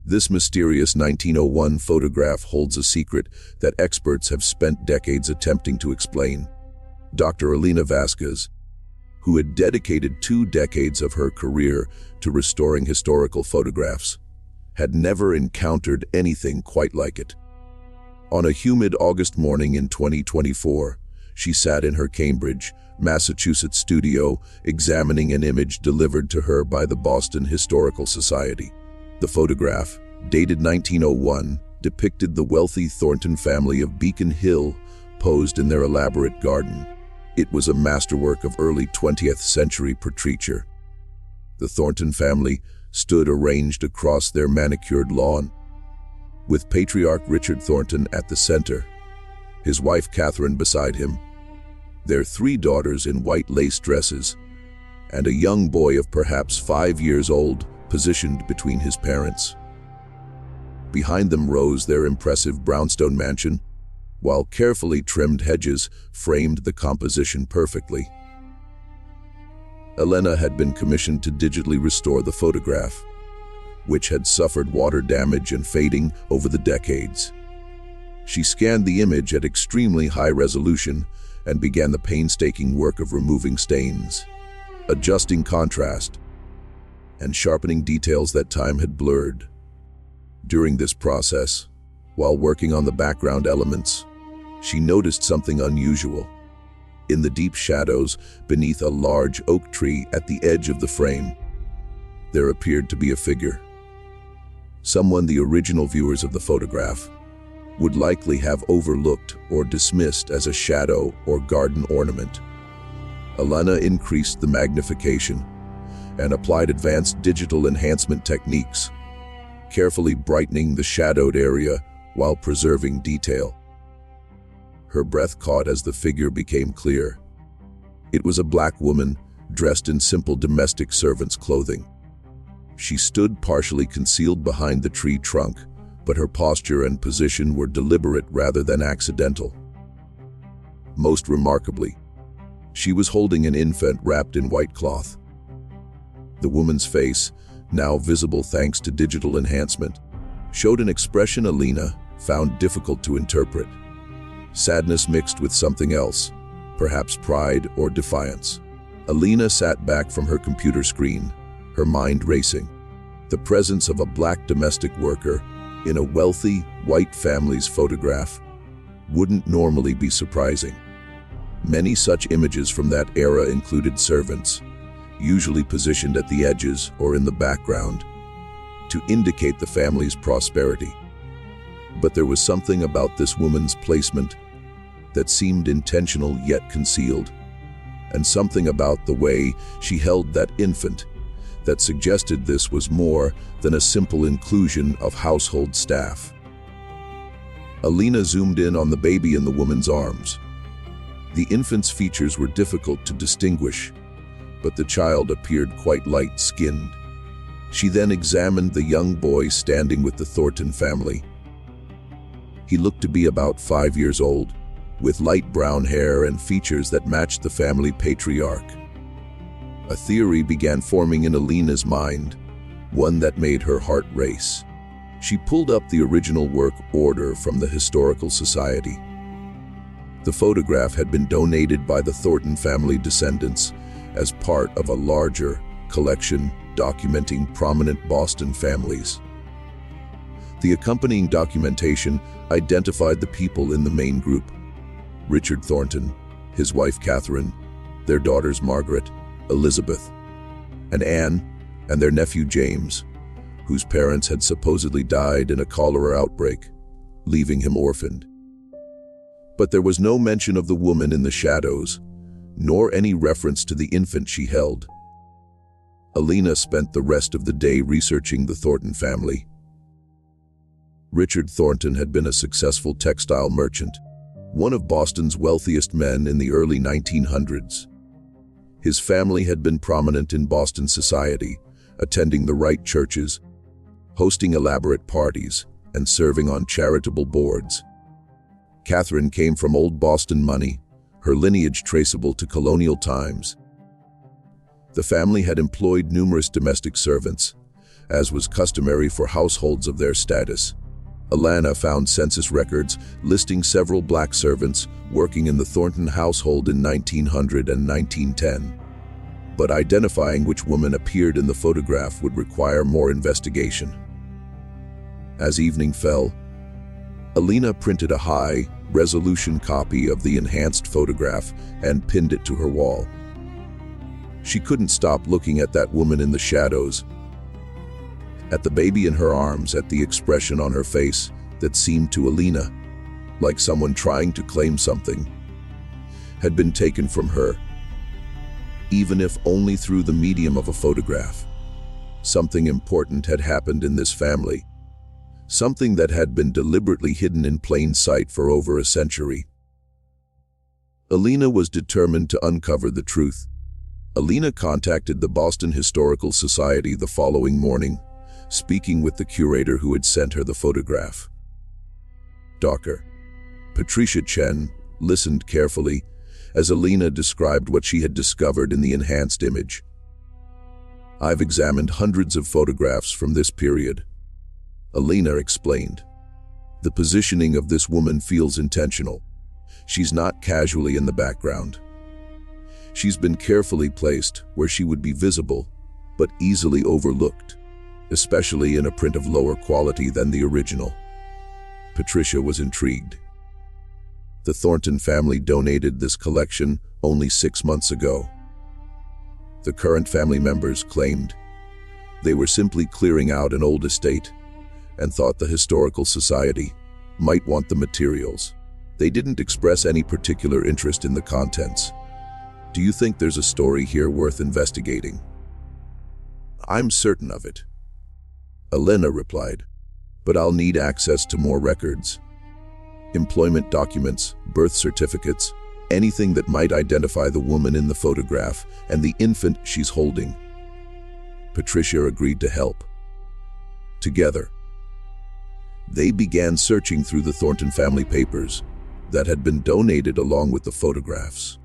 This mysterious 1901 photograph holds a secret that experts have spent decades attempting to explain. Dr. Elena Vasquez, who had dedicated 2 decades of her career to restoring historical photographs, had never encountered anything quite like it. On a humid August morning in 2024, she sat in her Cambridge, Massachusetts studio examining an image delivered to her by the Boston Historical Society. The photograph, dated 1901, depicted the wealthy Thornton family of Beacon Hill posed in their elaborate garden. It was a masterwork of early 20th century portraiture. The Thornton family stood arranged across their manicured lawn, with patriarch Richard Thornton at the center, his wife Catherine beside him, their 3 daughters in white lace dresses, and a young boy of perhaps 5 years old positioned between his parents. Behind them rose their impressive brownstone mansion, while carefully trimmed hedges framed the composition perfectly. Elena had been commissioned to digitally restore the photograph, which had suffered water damage and fading over the decades. She scanned the image at extremely high resolution and began the painstaking work of removing stains, adjusting contrast, and sharpening details that time had blurred. During this process, while working on the background elements, she noticed something unusual. In the deep shadows beneath a large oak tree at the edge of the frame, there appeared to be a figure. Someone the original viewers of the photograph would likely have overlooked or dismissed as a shadow or garden ornament. Elena increased the magnification and applied advanced digital enhancement techniques, carefully brightening the shadowed area while preserving detail. Her breath caught as the figure became clear. It was a black woman dressed in simple domestic servant's clothing. She stood partially concealed behind the tree trunk, but her posture and position were deliberate rather than accidental. Most remarkably, she was holding an infant wrapped in white cloth. The woman's face, now visible thanks to digital enhancement, showed an expression Elena found difficult to interpret. Sadness mixed with something else, perhaps pride or defiance. Elena sat back from her computer screen, her mind racing. The presence of a black domestic worker in a wealthy, white family's photograph wouldn't normally be surprising. Many such images from that era included servants, usually positioned at the edges or in the background, to indicate the family's prosperity. But there was something about this woman's placement that seemed intentional yet concealed, and something about the way she held that infant that suggested this was more than a simple inclusion of household staff. Elena zoomed in on the baby in the woman's arms. The infant's features were difficult to distinguish, but the child appeared quite light-skinned. She then examined the young boy standing with the Thornton family. He looked to be about 5 years old, with light brown hair and features that matched the family patriarch. A theory began forming in Elena's mind, one that made her heart race. She pulled up the original work order from the Historical Society. The photograph had been donated by the Thornton family descendants as part of a larger collection documenting prominent Boston families. The accompanying documentation identified the people in the main group: Richard Thornton, his wife Catherine, their daughters Margaret, Elizabeth, and Anne, and their nephew James, whose parents had supposedly died in a cholera outbreak, leaving him orphaned. But there was no mention of the woman in the shadows, nor any reference to the infant she held. Elena spent the rest of the day researching the Thornton family. Richard Thornton had been a successful textile merchant, one of Boston's wealthiest men in the early 1900s. His family had been prominent in Boston society, attending the right churches, hosting elaborate parties, and serving on charitable boards. Catherine came from old Boston money, her lineage traceable to colonial times. The family had employed numerous domestic servants, as was customary for households of their status. Alana found census records listing several black servants working in the Thornton household in 1900 and 1910. But identifying which woman appeared in the photograph would require more investigation. As evening fell, Alina printed a high-resolution copy of the enhanced photograph and pinned it to her wall. She couldn't stop looking at that woman in the shadows, at the baby in her arms, at the expression on her face that seemed to Alina like someone trying to claim something had been taken from her, even if only through the medium of a photograph. Something important had happened in this family, something that had been deliberately hidden in plain sight for over a century. Alina was determined to uncover the truth. Alina contacted the Boston Historical Society the following morning, speaking with the curator who had sent her the photograph. Dr. Patricia Chen listened carefully as Alina described what she had discovered in the enhanced image. "I've examined hundreds of photographs from this period," Alina explained. "The positioning of this woman feels intentional. She's not casually in the background. She's been carefully placed where she would be visible, but easily overlooked, especially in a print of lower quality than the original." Patricia was intrigued. The Thornton family donated this collection only 6 months ago. The current family members claimed they were simply clearing out an old estate and thought the Historical Society might want the materials. They didn't express any particular interest in the contents. "Do you think there's a story here worth investigating?" "I'm certain of it," Alina replied, "but I'll need access to more records. Employment documents, birth certificates, anything that might identify the woman in the photograph and the infant she's holding." Patricia agreed to help. Together, they began searching through the Thornton family papers that had been donated along with the photographs.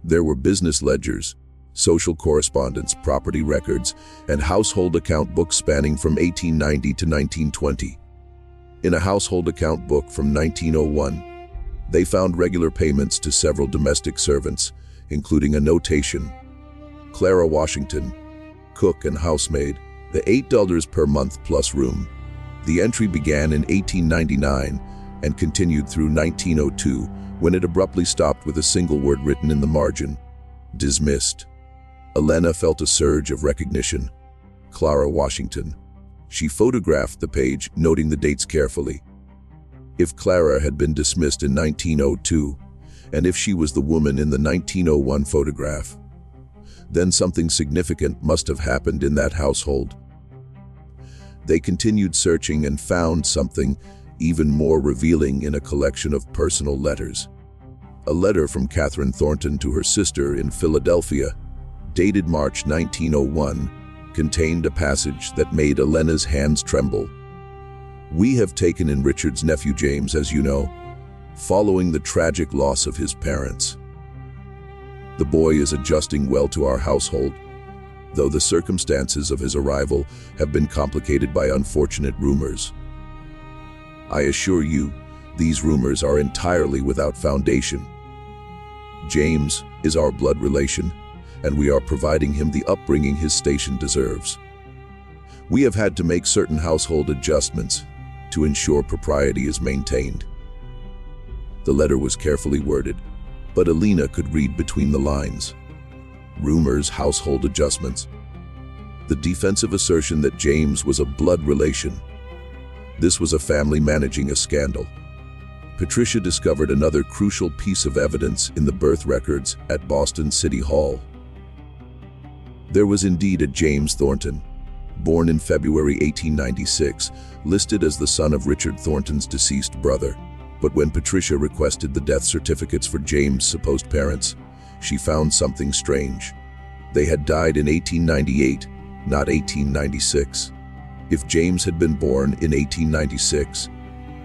There were business ledgers, social correspondence, property records, and household account books spanning from 1890 to 1920. In a household account book from 1901, they found regular payments to several domestic servants, including a notation: Clara Washington, cook and housemaid, the $8 per month plus room. The entry began in 1899 and continued through 1902, when it abruptly stopped with a single word written in the margin: dismissed. Alina felt a surge of recognition. Clara Washington. She photographed the page, noting the dates carefully. If Clara had been dismissed in 1902, and if she was the woman in the 1901 photograph, then something significant must have happened in that household. They continued searching and found something even more revealing in a collection of personal letters. A letter from Catherine Thornton to her sister in Philadelphia, dated March 1901, contained a passage that made Alina's hands tremble. "We have taken in Richard's nephew James, as you know, following the tragic loss of his parents. The boy is adjusting well to our household, though the circumstances of his arrival have been complicated by unfortunate rumors. I assure you, these rumors are entirely without foundation. James is our blood relation, and we are providing him the upbringing his station deserves. We have had to make certain household adjustments to ensure propriety is maintained." The letter was carefully worded, but Alina could read between the lines. Rumors, household adjustments. The defensive assertion that James was a blood relation. This was a family managing a scandal. Patricia discovered another crucial piece of evidence in the birth records at Boston City Hall. There was indeed a James Thornton, born in February 1896, listed as the son of Richard Thornton's deceased brother. But when Patricia requested the death certificates for James' supposed parents, she found something strange. They had died in 1898, not 1896. If James had been born in 1896,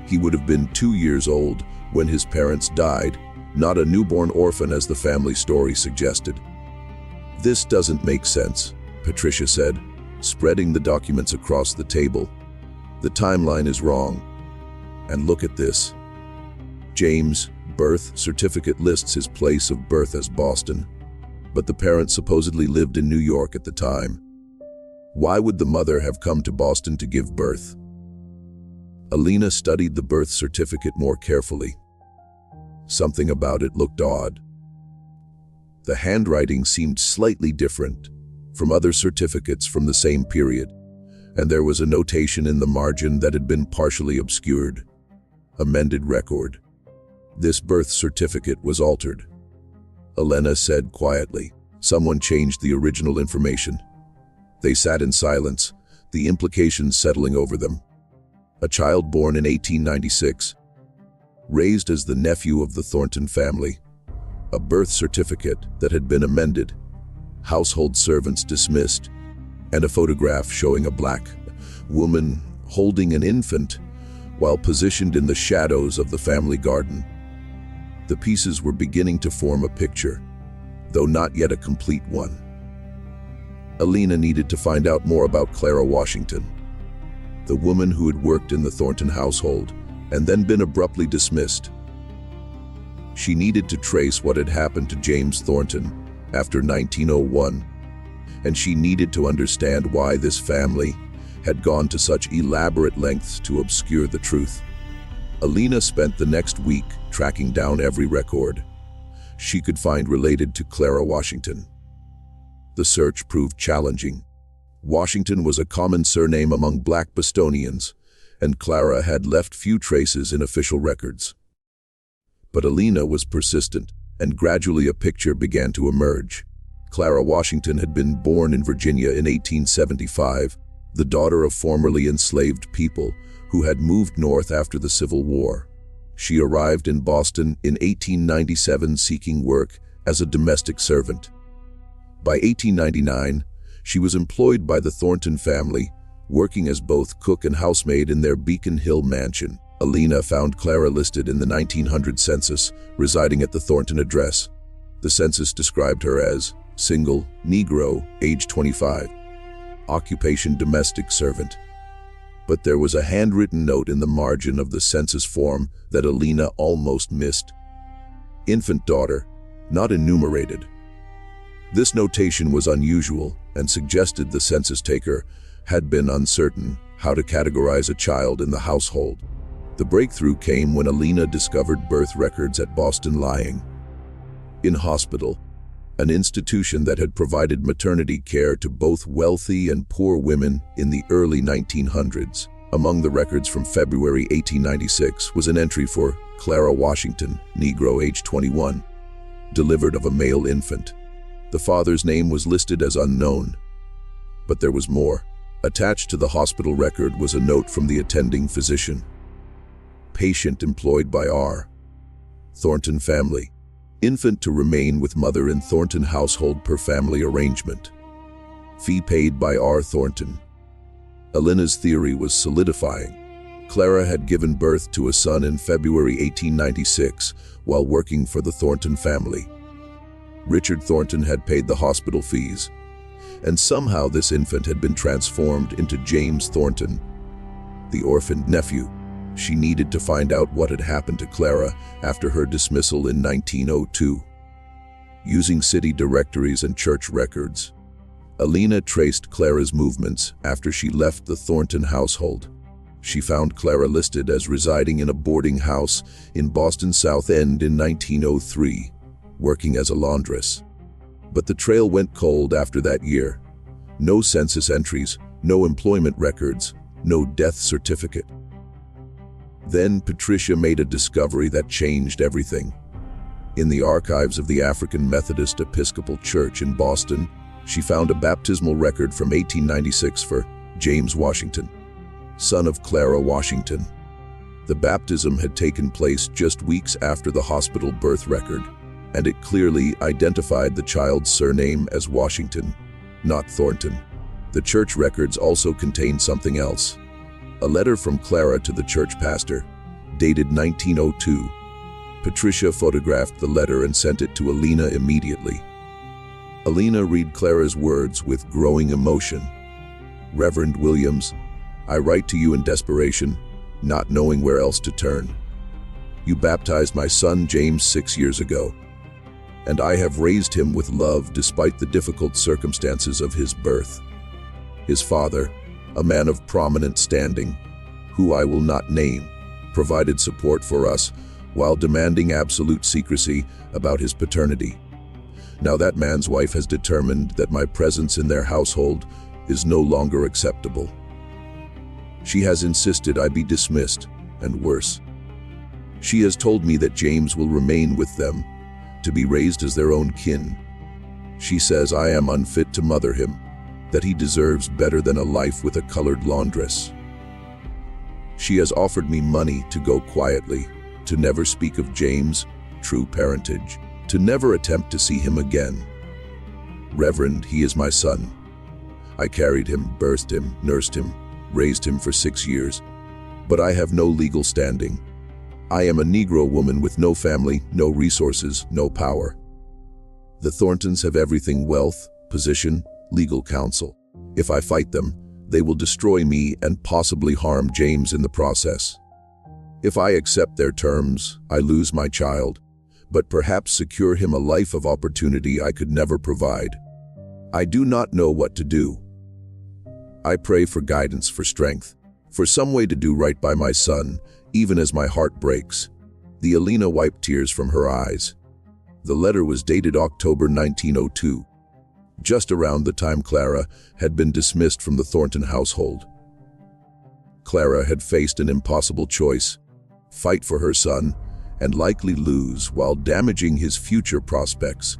he would have been 2 years old when his parents died, not a newborn orphan as the family story suggested. "This doesn't make sense," Patricia said, spreading the documents across the table. The timeline is wrong. And look at this. James' birth certificate lists his place of birth as Boston, but the parents supposedly lived in New York at the time. Why would the mother have come to Boston to give birth? Alina studied the birth certificate more carefully. Something about it looked odd. The handwriting seemed slightly different from other certificates from the same period, and there was a notation in the margin that had been partially obscured. Amended record. This birth certificate was altered. Elena said quietly. Someone changed the original information. They sat in silence, the implications settling over them. A child born in 1896, raised as the nephew of the Thornton family, a birth certificate that had been amended, household servants dismissed, and a photograph showing a black woman holding an infant while positioned in the shadows of the family garden. The pieces were beginning to form a picture, though not yet a complete one. Alina needed to find out more about Clara Washington, the woman who had worked in the Thornton household and then been abruptly dismissed. She needed to trace what had happened to James Thornton after 1901, and she needed to understand why this family had gone to such elaborate lengths to obscure the truth. Alina spent the next week tracking down every record she could find related to Clara Washington. The search proved challenging. Washington was a common surname among Black Bostonians, and Clara had left few traces in official records. But Alina was persistent, and gradually a picture began to emerge. Clara Washington had been born in Virginia in 1875, the daughter of formerly enslaved people who had moved north after the Civil War. She arrived in Boston in 1897 seeking work as a domestic servant. By 1899, she was employed by the Thornton family, working as both cook and housemaid in their Beacon Hill mansion. Alina found Clara listed in the 1900 census, residing at the Thornton address. The census described her as single, Negro, age 25, occupation domestic servant. But there was a handwritten note in the margin of the census form that Alina almost missed. Infant daughter, not enumerated. This notation was unusual and suggested the census taker had been uncertain how to categorize a child in the household. The breakthrough came when Alina discovered birth records at Boston Lying in Hospital, an institution that had provided maternity care to both wealthy and poor women in the early 1900s. Among the records from February 1896 was an entry for Clara Washington, Negro, age 21, delivered of a male infant. The father's name was listed as unknown, but there was more. Attached to the hospital record was a note from the attending physician. Patient employed by R. Thornton family. Infant to remain with mother in Thornton household per family arrangement. Fee paid by R. Thornton. Alina's theory was solidifying. Clara had given birth to a son in February 1896 while working for the Thornton family. Richard Thornton had paid the hospital fees, and somehow this infant had been transformed into James Thornton, the orphaned nephew. She needed to find out what had happened to Clara after her dismissal in 1902. Using city directories and church records, Alina traced Clara's movements after she left the Thornton household. She found Clara listed as residing in a boarding house in Boston's South End in 1903, working as a laundress. But the trail went cold after that year. No census entries, no employment records, no death certificate. Then Patricia made a discovery that changed everything. In the archives of the African Methodist Episcopal Church in Boston, she found a baptismal record from 1896 for James Washington, son of Clara Washington. The baptism had taken place just weeks after the hospital birth record, and it clearly identified the child's surname as Washington, not Thornton. The church records also contained something else. A letter from Clara to the church pastor, dated 1902. Patricia photographed the letter and sent it to Alina immediately. Alina read Clara's words with growing emotion. Reverend Williams, I write to you in desperation, not knowing where else to turn. You baptized my son James 6 years ago, and I have raised him with love despite the difficult circumstances of his birth. His father, a man of prominent standing, who I will not name, provided support for us while demanding absolute secrecy about his paternity. Now that man's wife has determined that my presence in their household is no longer acceptable. She has insisted I be dismissed, and worse. She has told me that James will remain with them, to be raised as their own kin. She says I am unfit to mother him, that he deserves better than a life with a colored laundress. She has offered me money to go quietly, to never speak of James' true parentage, to never attempt to see him again. Reverend, he is my son. I carried him, birthed him, nursed him, raised him for 6 years, but I have no legal standing. I am a Negro woman with no family, no resources, no power. The Thorntons have everything: wealth, position, legal counsel. If I fight them, they will destroy me and possibly harm James in the process. If I accept their terms, I lose my child, but perhaps secure him a life of opportunity I could never provide. I do not know what to do. I pray for guidance, for strength, for some way to do right by my son, even as my heart breaks. The Alina wiped tears from her eyes. The letter was dated October 1902, just around the time Clara had been dismissed from the Thornton household. Clara had faced an impossible choice: fight for her son and likely lose while damaging his future prospects,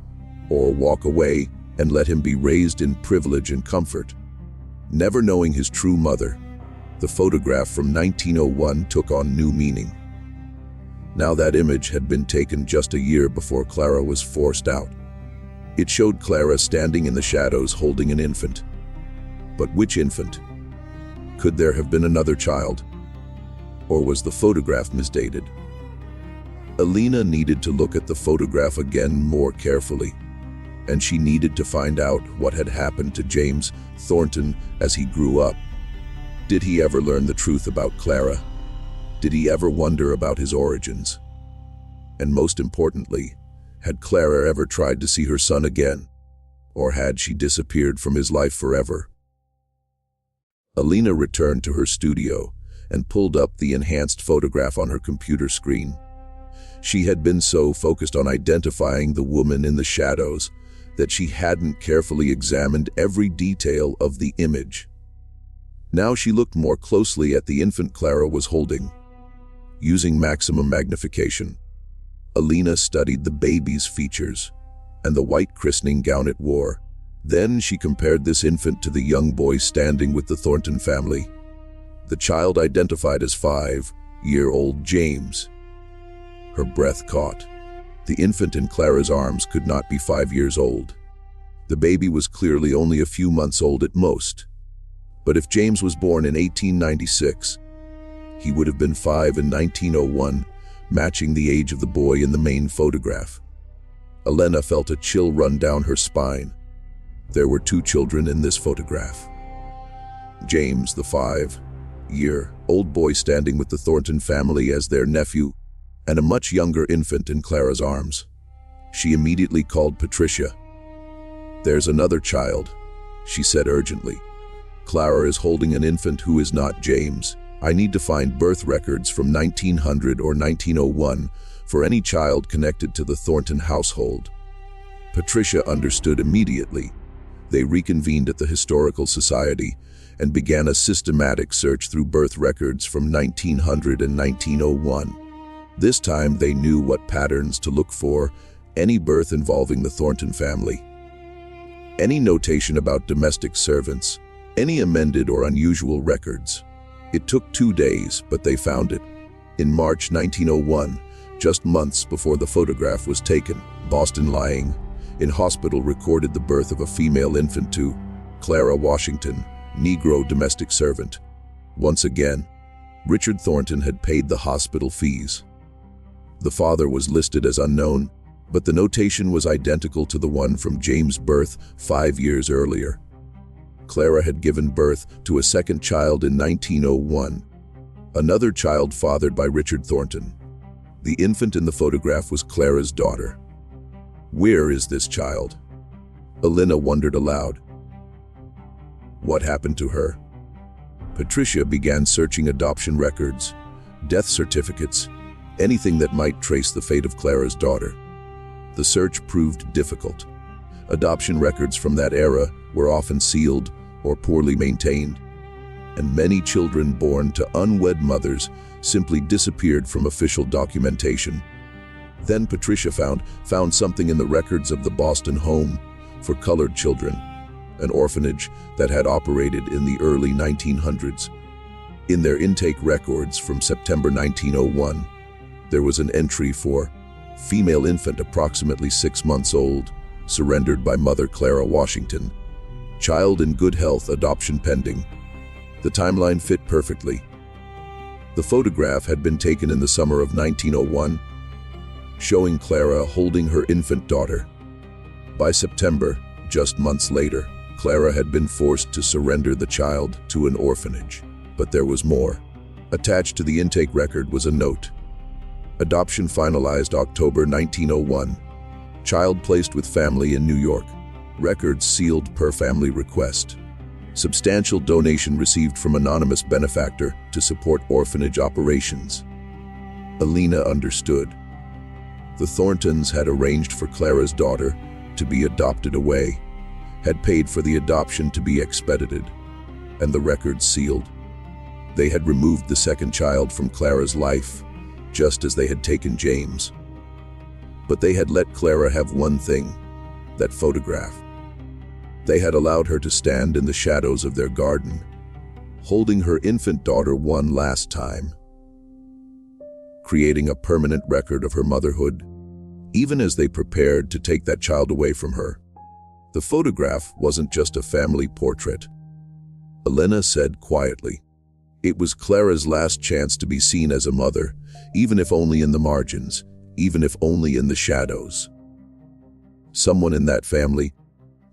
or walk away and let him be raised in privilege and comfort. Never knowing his true mother, the photograph from 1901 took on new meaning. Now that image had been taken just a year before Clara was forced out. It showed Clara standing in the shadows holding an infant. But which infant? Could there have been another child? Or was the photograph misdated? Alina needed to look at the photograph again more carefully, and she needed to find out what had happened to James Thornton as he grew up. Did he ever learn the truth about Clara? Did he ever wonder about his origins? And most importantly, had Clara ever tried to see her son again? Or had she disappeared from his life forever? Alina returned to her studio and pulled up the enhanced photograph on her computer screen. She had been so focused on identifying the woman in the shadows that she hadn't carefully examined every detail of the image. Now she looked more closely at the infant Clara was holding. Using maximum magnification, Alina studied the baby's features and the white christening gown it wore. Then she compared this infant to the young boy standing with the Thornton family, the child identified as 5-year-old James. Her breath caught. The infant in Clara's arms could not be 5 years old. The baby was clearly only a few months old at most. But if James was born in 1896, he would have been 5 in 1901, matching the age of the boy in the main photograph. Alina felt a chill run down her spine. There were 2 children in this photograph. James, the 5-year-old boy standing with the Thornton family as their nephew, and a much younger infant in Clara's arms. She immediately called Patricia. "There's another child," she said urgently. "Clara is holding an infant who is not James. I need to find birth records from 1900 or 1901 for any child connected to the Thornton household." Patricia understood immediately. They reconvened at the Historical Society and began a systematic search through birth records from 1900 and 1901. This time they knew what patterns to look for: any birth involving the Thornton family, any notation about domestic servants, any amended or unusual records. It took 2 days, but they found it. In March 1901, just months before the photograph was taken, Boston lying in hospital recorded the birth of a female infant to Clara Washington, Negro domestic servant. Once again, Richard Thornton had paid the hospital fees. The father was listed as unknown, but the notation was identical to the one from James' birth 5 years earlier. Clara had given birth to a second child in 1901, another child fathered by Richard Thornton. The infant in the photograph was Clara's daughter. Where is this child? Elena wondered aloud. What happened to her? Patricia began searching adoption records, death certificates, anything that might trace the fate of Clara's daughter. The search proved difficult. Adoption records from that era were often sealed or poorly maintained, and many children born to unwed mothers simply disappeared from official documentation. Then Patricia found something in the records of the Boston Home for Colored Children, an orphanage that had operated in the early 1900s. In their intake records from September 1901, there was an entry for female infant approximately 6 months old, surrendered by mother Clara Washington. Child in good health, adoption pending. The timeline fit perfectly. The photograph had been taken in the summer of 1901, showing Clara holding her infant daughter. By September, just months later, Clara had been forced to surrender the child to an orphanage. But there was more. Attached to the intake record was a note. Adoption finalized October 1901. Child placed with family in New York. Records sealed per family request. Substantial donation received from anonymous benefactor to support orphanage operations. Elena understood. The Thorntons had arranged for Clara's daughter to be adopted away, had paid for the adoption to be expedited, and the records sealed. They had removed the second child from Clara's life, just as they had taken James. But they had let Clara have one thing, that photograph. They had allowed her to stand in the shadows of their garden, holding her infant daughter one last time, creating a permanent record of her motherhood, even as they prepared to take that child away from her. The photograph wasn't just a family portrait. Elena said quietly. It was Clara's last chance to be seen as a mother, even if only in the margins, even if only in the shadows. Someone in that family,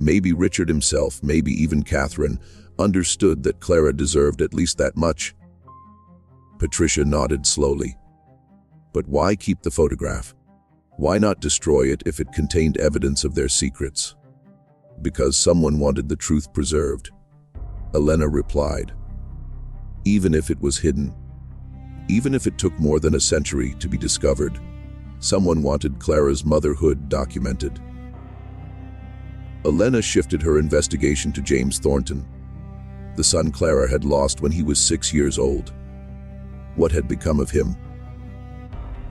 maybe Richard himself, maybe even Catherine, understood that Clara deserved at least that much. Patricia nodded slowly. But why keep the photograph? Why not destroy it if it contained evidence of their secrets? Because someone wanted the truth preserved. Elena replied. Even if it was hidden, even if it took more than a century to be discovered, someone wanted Clara's motherhood documented. Elena shifted her investigation to James Thornton, the son Clara had lost when he was 6 years old. What had become of him?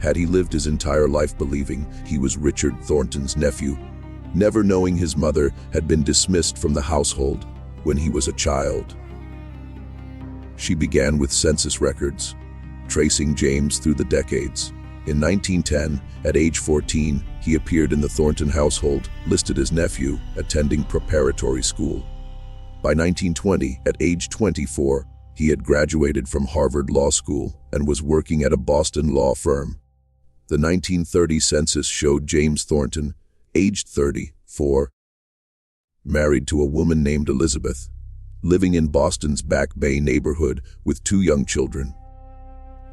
Had he lived his entire life believing he was Richard Thornton's nephew, never knowing his mother had been dismissed from the household when he was a child? She began with census records, tracing James through the decades. In 1910, at age 14, he appeared in the Thornton household, listed as nephew, attending preparatory school. By 1920, at age 24, he had graduated from Harvard Law School and was working at a Boston law firm. The 1930 census showed James Thornton, aged 34, married to a woman named Elizabeth, living in Boston's Back Bay neighborhood with 2 young children.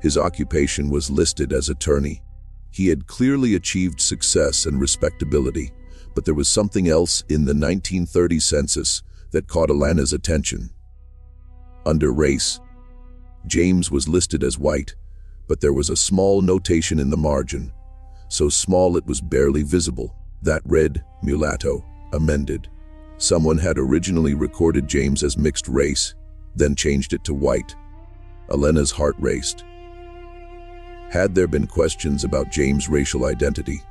His occupation was listed as attorney. He had clearly achieved success and respectability, but there was something else in the 1930 census that caught Elena's attention. Under race, James was listed as white, but there was a small notation in the margin, so small it was barely visible, that read, mulatto, amended. Someone had originally recorded James as mixed race, then changed it to white. Elena's heart raced. Had there been questions about James' racial identity?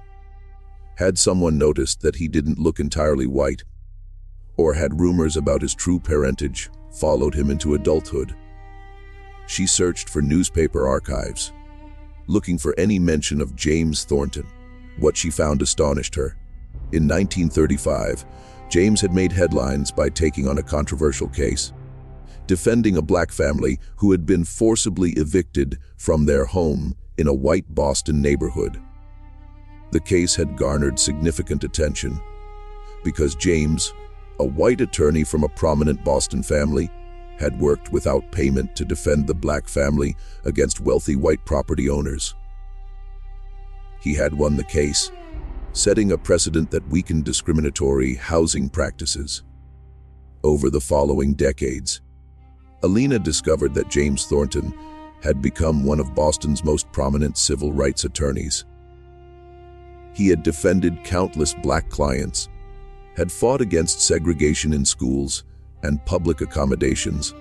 Had someone noticed that he didn't look entirely white? Or had rumors about his true parentage followed him into adulthood? She searched for newspaper archives, looking for any mention of James Thornton. What she found astonished her. In 1935, James had made headlines by taking on a controversial case, defending a black family who had been forcibly evicted from their home in a white Boston neighborhood. The case had garnered significant attention because James, a white attorney from a prominent Boston family, had worked without payment to defend the black family against wealthy white property owners. He had won the case, setting a precedent that weakened discriminatory housing practices. Over the following decades, Alina discovered that James Thornton had become one of Boston's most prominent civil rights attorneys. He had defended countless black clients, had fought against segregation in schools and public accommodations,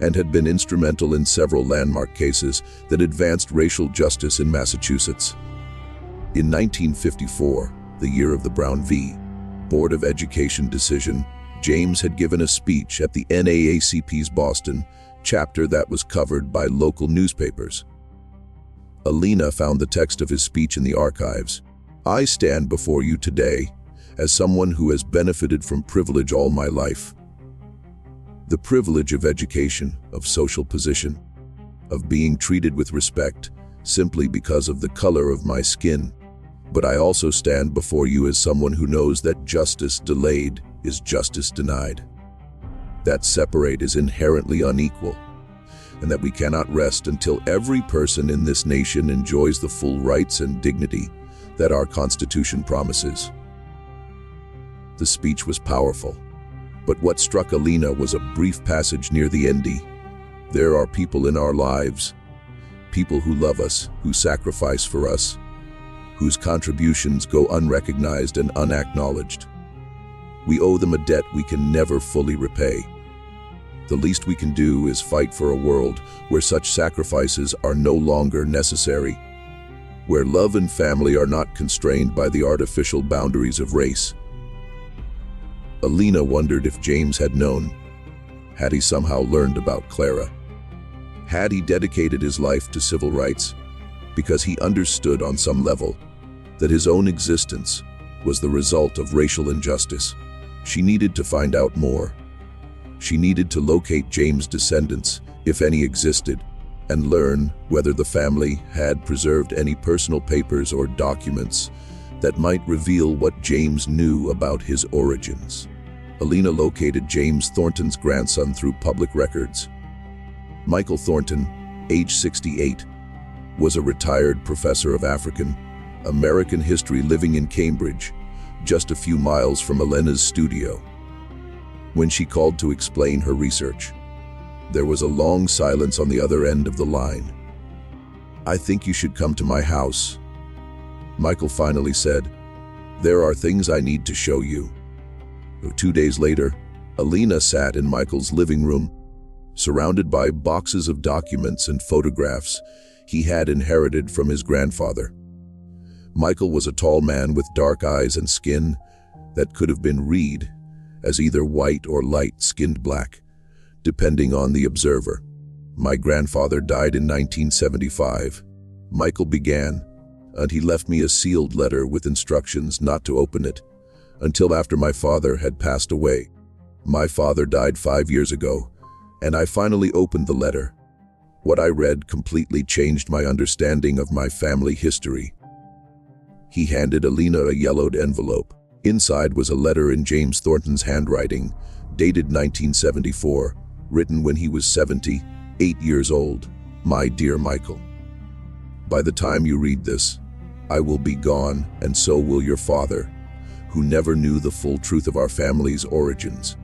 and had been instrumental in several landmark cases that advanced racial justice in Massachusetts. In 1954, the year of the Brown v. Board of Education decision, James had given a speech at the NAACP's Boston chapter that was covered by local newspapers. Alina found the text of his speech in the archives. "I stand before you today as someone who has benefited from privilege all my life. The privilege of education, of social position, of being treated with respect simply because of the color of my skin. But I also stand before you as someone who knows that justice delayed is justice denied. That separate is inherently unequal, and that we cannot rest until every person in this nation enjoys the full rights and dignity that our Constitution promises." The speech was powerful, but what struck Alina was a brief passage near the end. "There are people in our lives, people who love us, who sacrifice for us, whose contributions go unrecognized and unacknowledged. We owe them a debt we can never fully repay. The least we can do is fight for a world where such sacrifices are no longer necessary, where love and family are not constrained by the artificial boundaries of race." Alina wondered if James had known. Had he somehow learned about Clara? Had he dedicated his life to civil rights because he understood on some level that his own existence was the result of racial injustice? She needed to find out more. She needed to locate James' descendants, if any existed, and learn whether the family had preserved any personal papers or documents that might reveal what James knew about his origins. Alina located James Thornton's grandson through public records. Michael Thornton, age 68, was a retired professor of African American history living in Cambridge, just a few miles from Alina's studio. When she called to explain her research, there was a long silence on the other end of the line. "I think you should come to my house," Michael finally said. "There are things I need to show you." 2 days later, Alina sat in Michael's living room, surrounded by boxes of documents and photographs he had inherited from his grandfather. Michael was a tall man with dark eyes and skin that could have been read as either white or light-skinned black, depending on the observer. "My grandfather died in 1975, Michael began, and he left me a sealed letter with instructions not to open it until after my father had passed away. My father died 5 years ago, and I finally opened the letter. What I read completely changed my understanding of my family history." He handed Alina a yellowed envelope. Inside was a letter in James Thornton's handwriting, dated 1974, written when he was 78 years old. "My dear Michael, by the time you read this, I will be gone, and so will your father, who never knew the full truth of our family's origins.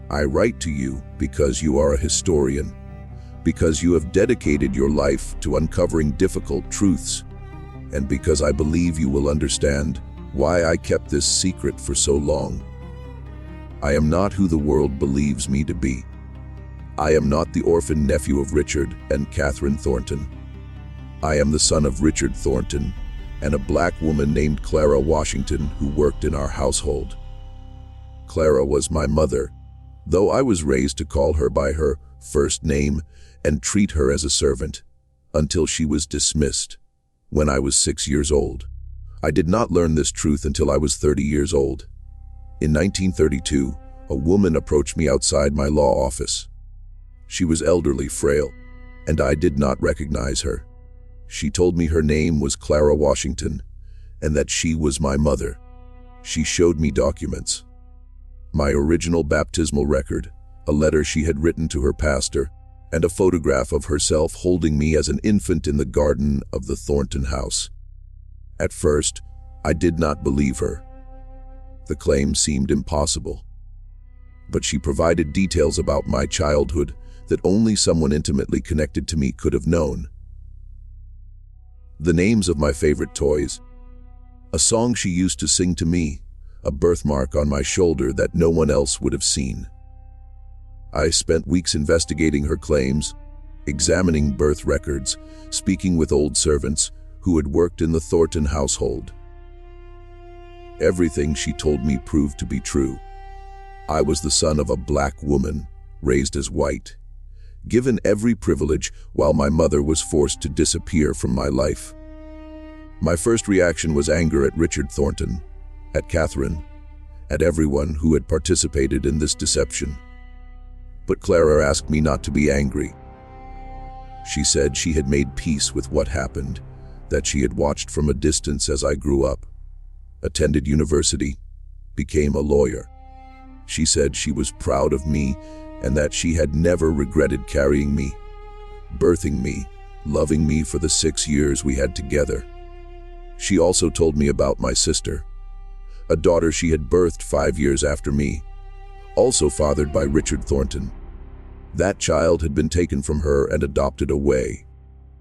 I write to you because you are a historian, because you have dedicated your life to uncovering difficult truths, and because I believe you will understand why I kept this secret for so long. I am not who the world believes me to be. I am not the orphan nephew of Richard and Catherine Thornton. I am the son of Richard Thornton and a black woman named Clara Washington who worked in our household. Clara was my mother, though I was raised to call her by her first name and treat her as a servant, until she was dismissed when I was 6 years old. I did not learn this truth until I was 30 years old. In 1932, a woman approached me outside my law office. She was elderly, frail, and I did not recognize her. She told me her name was Clara Washington and that she was my mother. She showed me documents. My original baptismal record, a letter she had written to her pastor, and a photograph of herself holding me as an infant in the garden of the Thornton house. At first, I did not believe her. The claim seemed impossible. But she provided details about my childhood that only someone intimately connected to me could have known. The names of my favorite toys, a song she used to sing to me, a birthmark on my shoulder that no one else would have seen. I spent weeks investigating her claims, examining birth records, speaking with old servants who had worked in the Thornton household. Everything she told me proved to be true. I was the son of a black woman, raised as white, given every privilege while my mother was forced to disappear from my life. My first reaction was anger at Richard Thornton, at Catherine, at everyone who had participated in this deception. But Clara asked me not to be angry. She said she had made peace with what happened, that she had watched from a distance as I grew up, attended university, became a lawyer. She said she was proud of me and that she had never regretted carrying me, birthing me, loving me for the 6 years we had together. She also told me about my sister, a daughter she had birthed 5 years after me, also fathered by Richard Thornton. That child had been taken from her and adopted away.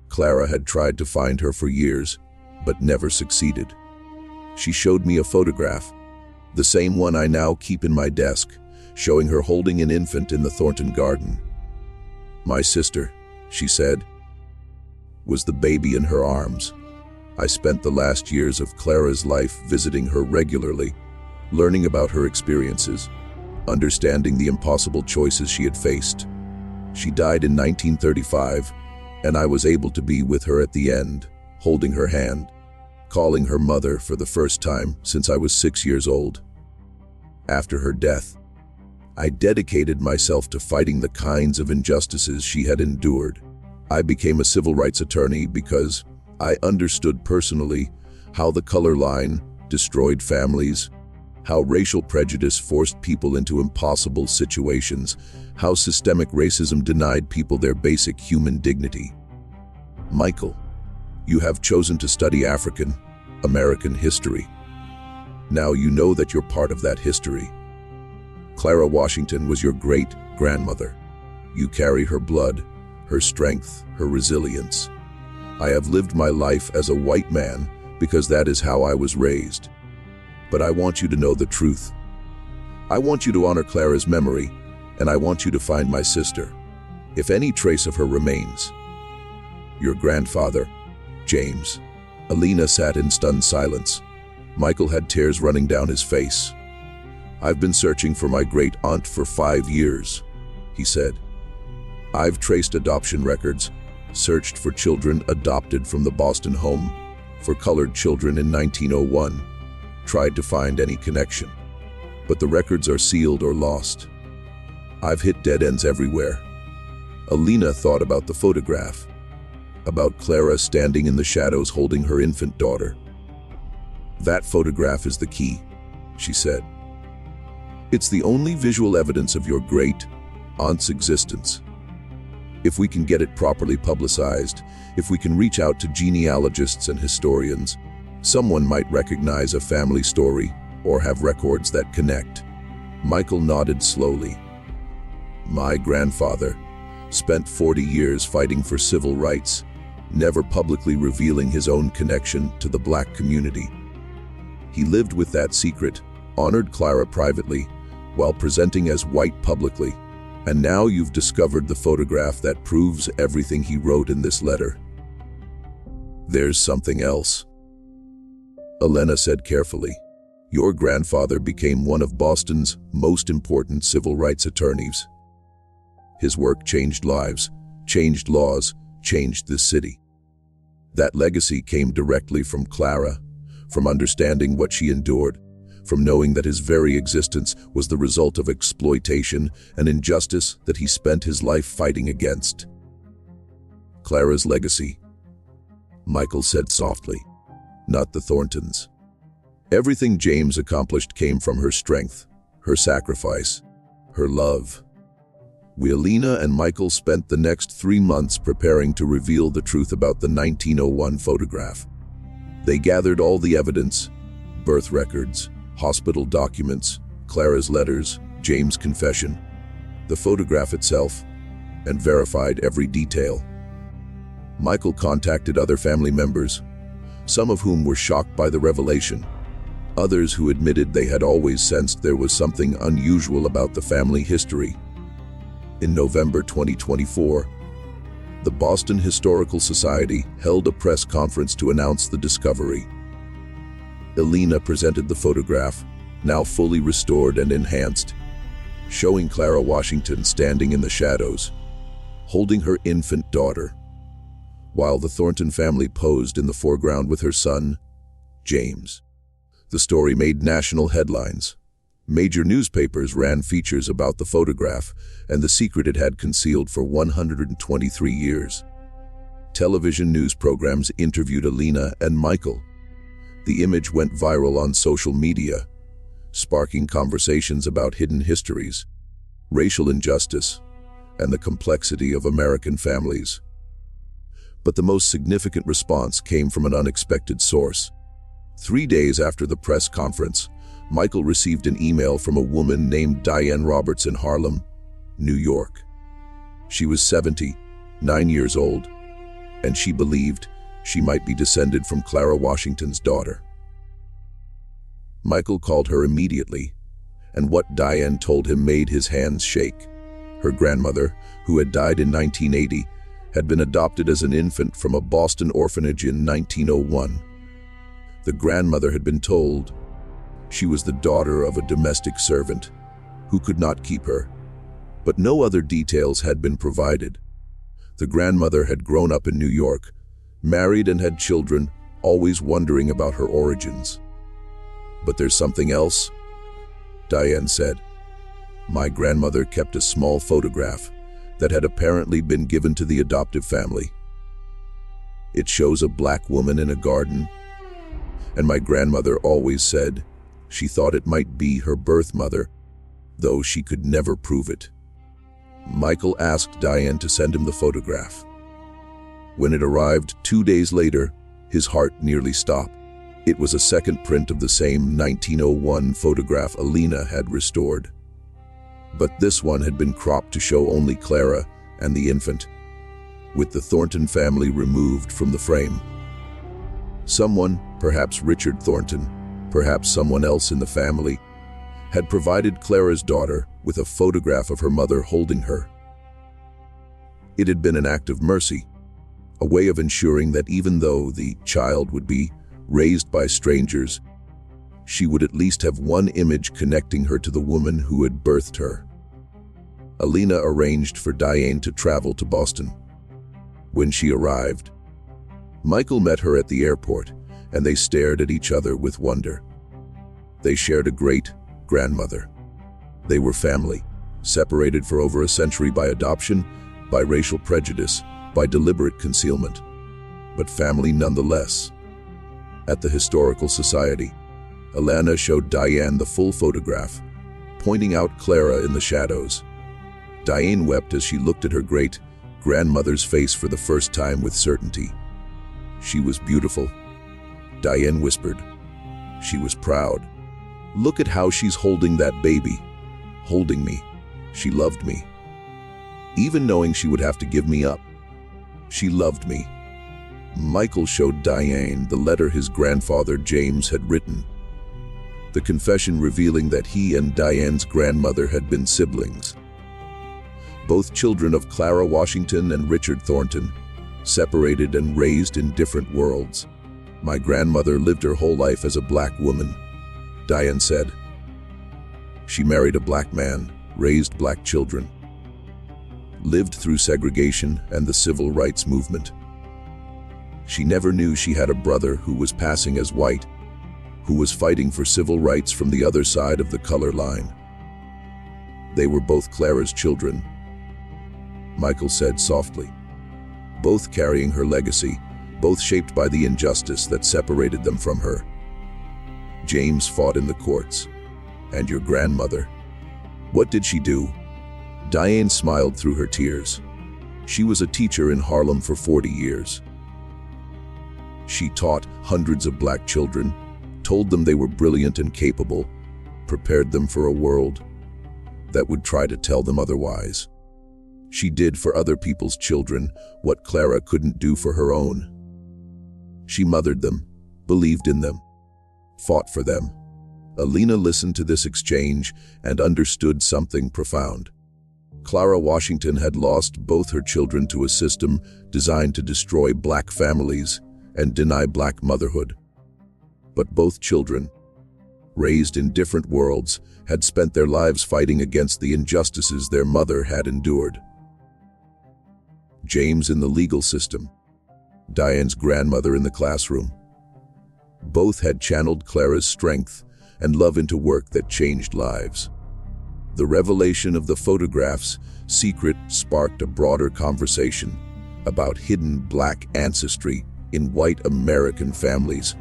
Clara had tried to find her for years, but never succeeded. She showed me a photograph, the same one I now keep in my desk, showing her holding an infant in the Thornton garden. My sister, she said, was the baby in her arms. I spent the last years of Clara's life visiting her regularly, learning about her experiences, understanding the impossible choices she had faced. She died in 1935, and I was able to be with her at the end, holding her hand, calling her mother for the first time since I was 6 years old. After her death, I dedicated myself to fighting the kinds of injustices she had endured. I became a civil rights attorney because I understood personally how the color line destroyed families, how racial prejudice forced people into impossible situations, how systemic racism denied people their basic human dignity. Michael, you have chosen to study African American history. Now you know that you're part of that history. Clara Washington was your great-grandmother. You carry her blood, her strength, her resilience. I have lived my life as a white man because that is how I was raised. But I want you to know the truth. I want you to honor Clara's memory, and I want you to find my sister, if any trace of her remains. Your grandfather, James. Alina sat in stunned silence. Michael had tears running down his face. I've been searching for my great-aunt for 5 years, he said. I've traced adoption records, searched for children adopted from the Boston home, for colored children in 1901, tried to find any connection. But the records are sealed or lost. I've hit dead ends everywhere. Alina thought about the photograph, about Clara standing in the shadows holding her infant daughter. That photograph is the key, she said. It's the only visual evidence of your great-aunt's existence. If we can get it properly publicized, if we can reach out to genealogists and historians, someone might recognize a family story or have records that connect. Michael nodded slowly. My grandfather spent 40 years fighting for civil rights, never publicly revealing his own connection to the black community. He lived with that secret, honored Clara privately, while presenting as white publicly. And now you've discovered the photograph that proves everything he wrote in this letter. There's something else. Elena said carefully. Your grandfather became one of Boston's most important civil rights attorneys. His work changed lives, changed laws, changed this city. That legacy came directly from Clara, from understanding what she endured, from knowing that his very existence was the result of exploitation and injustice that he spent his life fighting against. Clara's legacy, Michael said softly, not the Thorntons. Everything James accomplished came from her strength, her sacrifice, her love. Alina and Michael spent the next 3 months preparing to reveal the truth about the 1901 photograph. They gathered all the evidence: birth records, hospital documents, Clara's letters, James' confession, the photograph itself, and verified every detail. Michael contacted other family members, some of whom were shocked by the revelation, others who admitted they had always sensed there was something unusual about the family history. In November 2024, the Boston Historical Society held a press conference to announce the discovery. Alina presented the photograph, now fully restored and enhanced, showing Clara Washington standing in the shadows, holding her infant daughter, while the Thornton family posed in the foreground with her son, James. The story made national headlines. Major newspapers ran features about the photograph and the secret it had concealed for 123 years. Television news programs interviewed Alina and Michael. The image went viral on social media, sparking conversations about hidden histories, racial injustice, and the complexity of American families. But the most significant response came from an unexpected source. 3 days after the press conference, Michael received an email from a woman named Diane Roberts in Harlem, New York. She was 79 years old, and she believed she might be descended from Clara Washington's daughter. Michael called her immediately, and what Diane told him made his hands shake. Her grandmother, who had died in 1980, had been adopted as an infant from a Boston orphanage in 1901. The grandmother had been told she was the daughter of a domestic servant who could not keep her, but no other details had been provided. The grandmother had grown up in New York, married and had children, always wondering about her origins. "But there's something else," Diane said. "My grandmother kept a small photograph that had apparently been given to the adoptive family. It shows a black woman in a garden, and my grandmother always said she thought it might be her birth mother, though she could never prove it." Michael asked Diane to send him the photograph. When it arrived 2 days later, his heart nearly stopped. It was a second print of the same 1901 photograph Alina had restored. But this one had been cropped to show only Clara and the infant, with the Thornton family removed from the frame. Someone, perhaps Richard Thornton, perhaps someone else in the family, had provided Clara's daughter with a photograph of her mother holding her. It had been an act of mercy, a way of ensuring that even though the child would be raised by strangers, she would at least have one image connecting her to the woman who had birthed her. Alina arranged for Diane to travel to Boston. When she arrived, Michael met her at the airport, and they stared at each other with wonder. They shared a great-grandmother. They were family, separated for over a century by adoption, by racial prejudice, by deliberate concealment, but family nonetheless. At the Historical Society, Alina showed Diane the full photograph, pointing out Clara in the shadows. Diane wept as she looked at her great-grandmother's face for the first time with certainty. She was beautiful, Diane whispered. She was proud. "Look at how she's holding that baby. Holding me. She loved me. Even knowing she would have to give me up. She loved me." Michael showed Diane the letter his grandfather James had written, the confession revealing that he and Diane's grandmother had been siblings, both children of Clara Washington and Richard Thornton, separated and raised in different worlds. "My grandmother lived her whole life as a black woman," Diane said. "She married a black man, raised black children, lived through segregation and the civil rights movement. She never knew she had a brother who was passing as white, who was fighting for civil rights from the other side of the color line. They were both Clara's children," Michael said softly, "both carrying her legacy, both shaped by the injustice that separated them from her. James fought in the courts, and your grandmother, What did she do? Diane smiled through her tears. She was a teacher in Harlem for 40 years. She taught hundreds of black children, told them they were brilliant and capable, prepared them for a world that would try to tell them otherwise. She did for other people's children what Clara couldn't do for her own. She mothered them, believed in them, fought for them. Alina listened to this exchange and understood something profound. Clara Washington had lost both her children to a system designed to destroy black families and deny black motherhood. But both children, raised in different worlds, had spent their lives fighting against the injustices their mother had endured. James in the legal system, Diane's grandmother in the classroom. Both had channeled Clara's strength and love into work that changed lives. The revelation of the photograph's secret sparked a broader conversation about hidden black ancestry in white American families,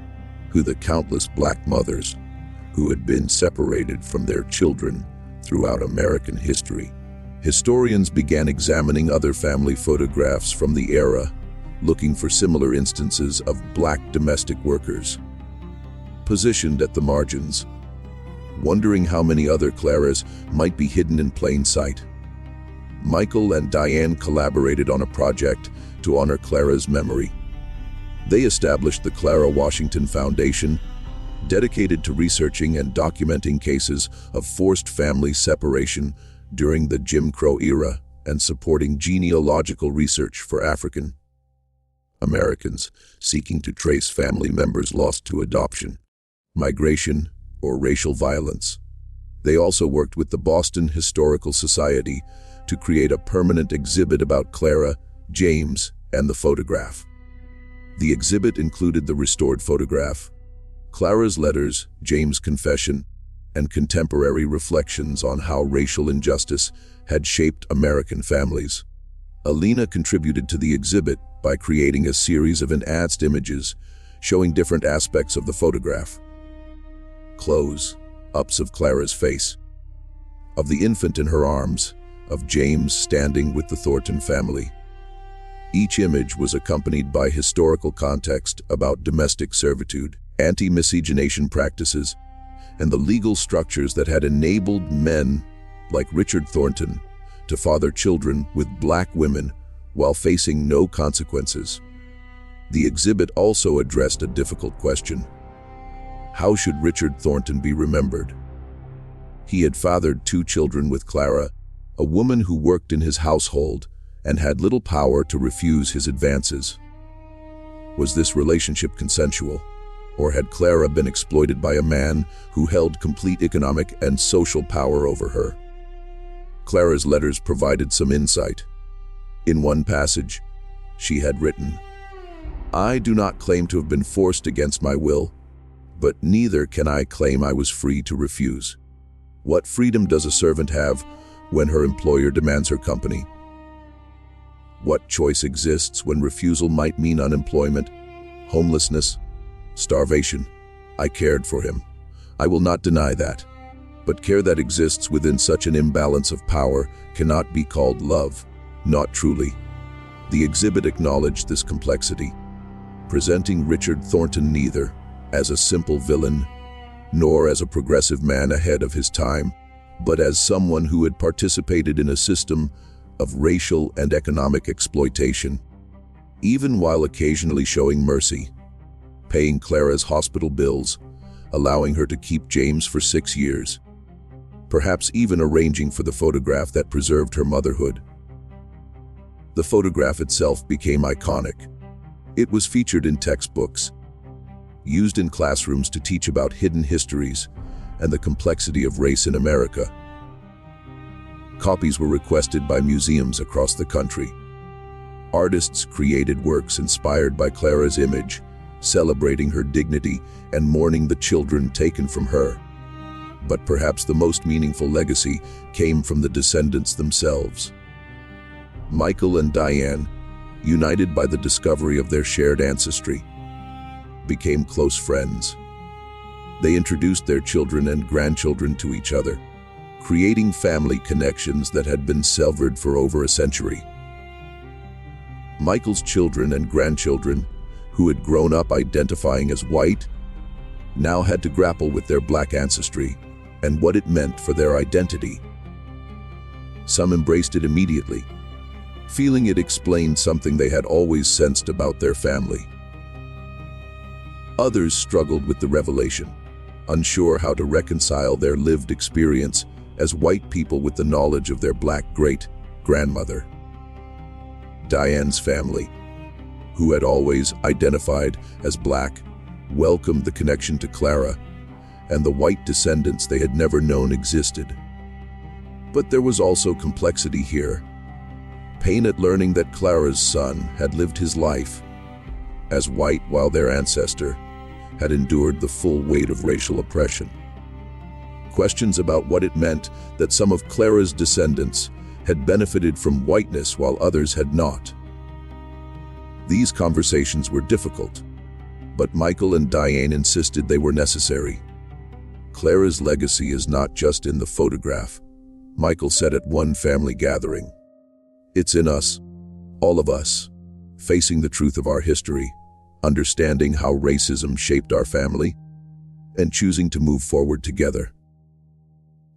who the countless black mothers who had been separated from their children throughout American history. Historians began examining other family photographs from the era, looking for similar instances of black domestic workers, positioned at the margins, wondering how many other Claras might be hidden in plain sight. Michael and Diane collaborated on a project to honor Clara's memory. They established the Clara Washington Foundation, dedicated to researching and documenting cases of forced family separation during the Jim Crow era and supporting genealogical research for African Americans seeking to trace family members lost to adoption, migration, or racial violence. They also worked with the Boston Historical Society to create a permanent exhibit about Clara, James, and the photograph. The exhibit included the restored photograph, Clara's letters, James' confession, and contemporary reflections on how racial injustice had shaped American families. Alina contributed to the exhibit by creating a series of enhanced images showing different aspects of the photograph. Close-ups of Clara's face, of the infant in her arms, of James standing with the Thornton family. Each image was accompanied by historical context about domestic servitude, anti-miscegenation practices, and the legal structures that had enabled men like Richard Thornton to father children with black women while facing no consequences. The exhibit also addressed a difficult question. How should Richard Thornton be remembered? He had fathered 2 children with Clara, a woman who worked in his household and had little power to refuse his advances. Was this relationship consensual, or had Clara been exploited by a man who held complete economic and social power over her? Clara's letters provided some insight. In one passage, she had written, "I do not claim to have been forced against my will, but neither can I claim I was free to refuse. What freedom does a servant have when her employer demands her company? What choice exists when refusal might mean unemployment, homelessness, starvation? I cared for him. I will not deny that. But care that exists within such an imbalance of power cannot be called love, not truly." The exhibit acknowledged this complexity, presenting Richard Thornton neither as a simple villain, nor as a progressive man ahead of his time, but as someone who had participated in a system of racial and economic exploitation, even while occasionally showing mercy, paying Clara's hospital bills, allowing her to keep James for 6 years, perhaps even arranging for the photograph that preserved her motherhood. The photograph itself became iconic. It was featured in textbooks, used in classrooms to teach about hidden histories and the complexity of race in America. Copies were requested by museums across the country. Artists created works inspired by Clara's image, celebrating her dignity and mourning the children taken from her. But perhaps the most meaningful legacy came from the descendants themselves. Michael and Diane, united by the discovery of their shared ancestry, became close friends. They introduced their children and grandchildren to each other, creating family connections that had been severed for over a century. Michael's children and grandchildren, who had grown up identifying as white, now had to grapple with their black ancestry and what it meant for their identity. Some embraced it immediately, feeling it explained something they had always sensed about their family. Others struggled with the revelation, unsure how to reconcile their lived experience as white people with the knowledge of their black great-grandmother. Diane's family, who had always identified as black, welcomed the connection to Clara and the white descendants they had never known existed. But there was also complexity here. Pain at learning that Clara's son had lived his life as white while their ancestor had endured the full weight of racial oppression. Questions about what it meant that some of Clara's descendants had benefited from whiteness while others had not. These conversations were difficult, but Michael and Diane insisted they were necessary. Clara's legacy is not just in the photograph, Michael said at one family gathering. It's in us, all of us, facing the truth of our history, understanding how racism shaped our family, and choosing to move forward together.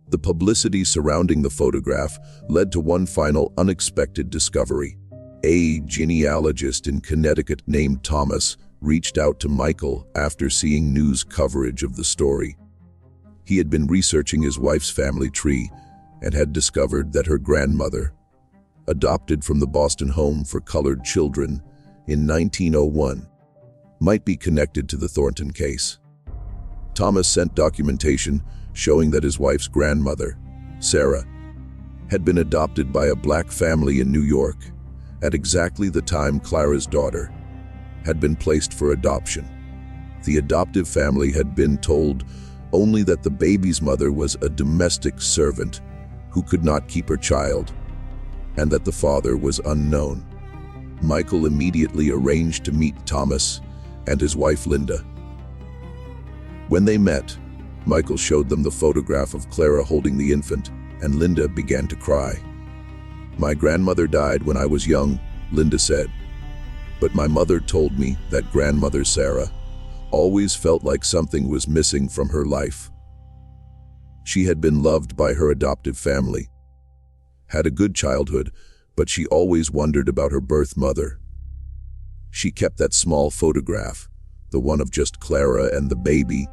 The publicity surrounding the photograph led to one final unexpected discovery. A genealogist in Connecticut named Thomas reached out to Michael after seeing news coverage of the story. He had been researching his wife's family tree and had discovered that her grandmother, adopted from the Boston Home for Colored Children in 1901, might be connected to the Thornton case. Thomas sent documentation showing that his wife's grandmother, Sarah, had been adopted by a black family in New York at exactly the time Clara's daughter had been placed for adoption. The adoptive family had been told only that the baby's mother was a domestic servant who could not keep her child, and that the father was unknown. Michael immediately arranged to meet Thomas and his wife Linda. When they met, Michael showed them the photograph of Clara holding the infant, and Linda began to cry. "My grandmother died when I was young," Linda said. "But my mother told me that grandmother Sarah always felt like something was missing from her life. She had been loved by her adoptive family, had a good childhood, but she always wondered about her birth mother. She kept that small photograph, the one of just Clara and the baby,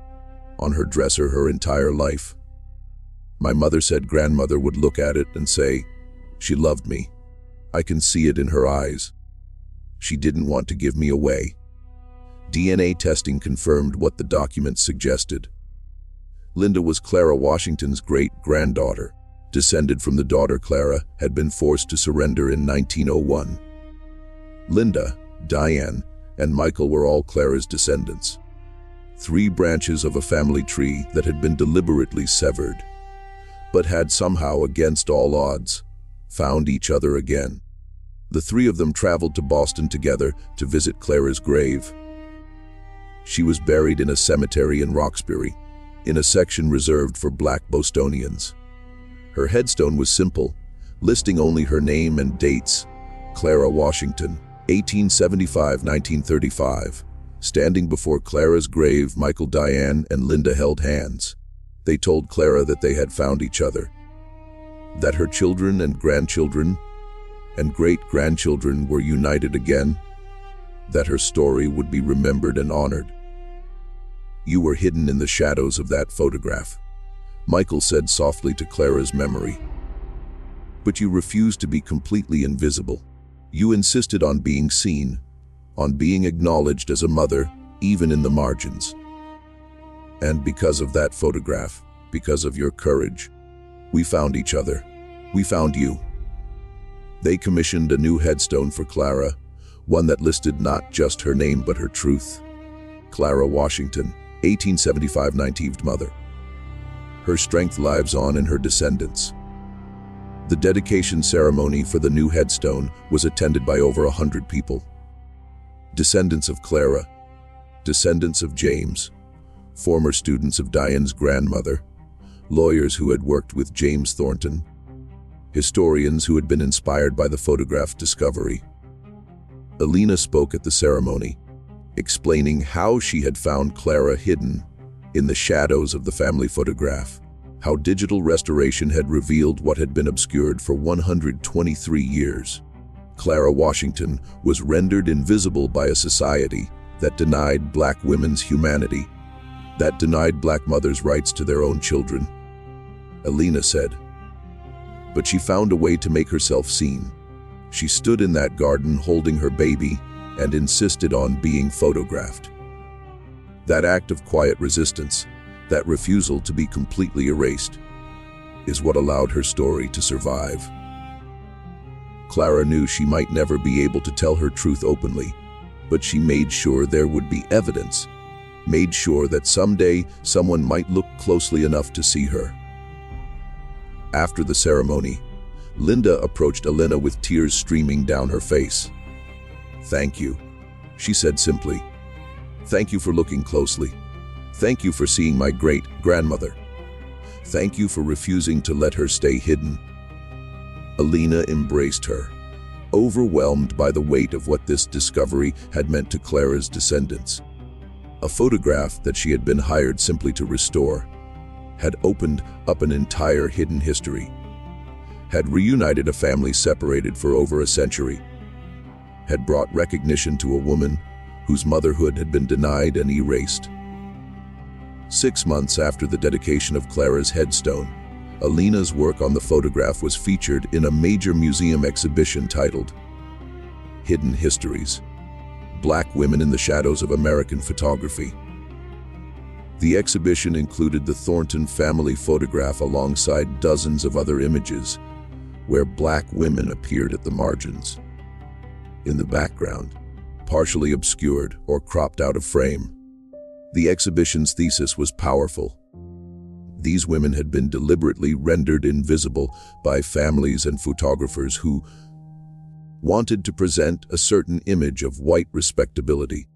on her dresser her entire life. My mother said grandmother would look at it and say, 'She loved me. I can see it in her eyes. She didn't want to give me away.'" DNA testing confirmed what the documents suggested. Linda was Clara Washington's great-granddaughter, descended from the daughter Clara had been forced to surrender in 1901. Linda, Diane, and Michael were all Clara's descendants. 3 branches of a family tree that had been deliberately severed, but had somehow, against all odds, found each other again. The 3 of them traveled to Boston together to visit Clara's grave. She was buried in a cemetery in Roxbury, in a section reserved for black Bostonians. Her headstone was simple, listing only her name and dates: Clara Washington, 1875-1935. Standing before Clara's grave, Michael, Diane, and Linda held hands. They told Clara that they had found each other, that her children and grandchildren and great-grandchildren were united again, that her story would be remembered and honored. "You were hidden in the shadows of that photograph," Michael said softly to Clara's memory. "But you refused to be completely invisible. You insisted on being seen, on being acknowledged as a mother, even in the margins. And because of that photograph, because of your courage, we found each other. We found you." They commissioned a new headstone for Clara, one that listed not just her name but her truth. Clara Washington, 1875-19 mother. Her strength lives on in her descendants. The dedication ceremony for the new headstone was attended by over 100 people. Descendants of Clara, descendants of James, former students of Diane's grandmother, lawyers who had worked with James Thornton, historians who had been inspired by the photograph discovery. Alina spoke at the ceremony, explaining how she had found Clara hidden in the shadows of the family photograph, how digital restoration had revealed what had been obscured for 123 years. Clara Washington was rendered invisible by a society that denied black women's humanity, that denied black mothers' rights to their own children. Alina said, but she found a way to make herself seen. She stood in that garden holding her baby and insisted on being photographed. That act of quiet resistance, that refusal to be completely erased, is what allowed her story to survive. Clara knew she might never be able to tell her truth openly, but she made sure there would be evidence, made sure that someday someone might look closely enough to see her. After the ceremony, Linda approached Alina with tears streaming down her face. "Thank you," she said simply. "Thank you for looking closely. Thank you for seeing my great-grandmother. Thank you for refusing to let her stay hidden." Alina embraced her, overwhelmed by the weight of what this discovery had meant to Clara's descendants. A photograph that she had been hired simply to restore had opened up an entire hidden history, had reunited a family separated for over a century, had brought recognition to a woman whose motherhood had been denied and erased. 6 months after the dedication of Clara's headstone, Alina's work on the photograph was featured in a major museum exhibition titled Hidden Histories: Black Women in the Shadows of American Photography. The exhibition included the Thornton family photograph alongside dozens of other images where black women appeared at the margins. In the background, partially obscured or cropped out of frame. The exhibition's thesis was powerful. These women had been deliberately rendered invisible by families and photographers who wanted to present a certain image of white respectability.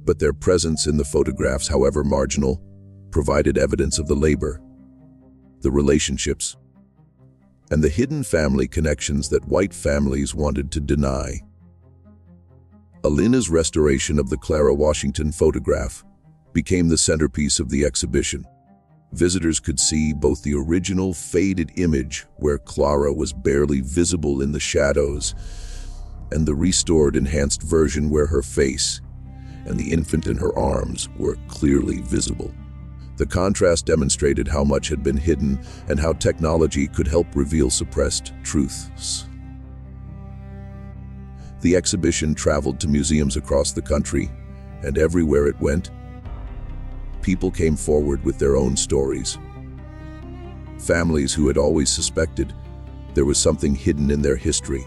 But their presence in the photographs, however marginal, provided evidence of the labor, the relationships, and the hidden family connections that white families wanted to deny. Alina's restoration of the Clara Washington photograph became the centerpiece of the exhibition. Visitors could see both the original faded image where Clara was barely visible in the shadows and the restored enhanced version where her face and the infant in her arms were clearly visible. The contrast demonstrated how much had been hidden and how technology could help reveal suppressed truths. The exhibition traveled to museums across the country, and everywhere it went, people came forward with their own stories. Families who had always suspected there was something hidden in their history,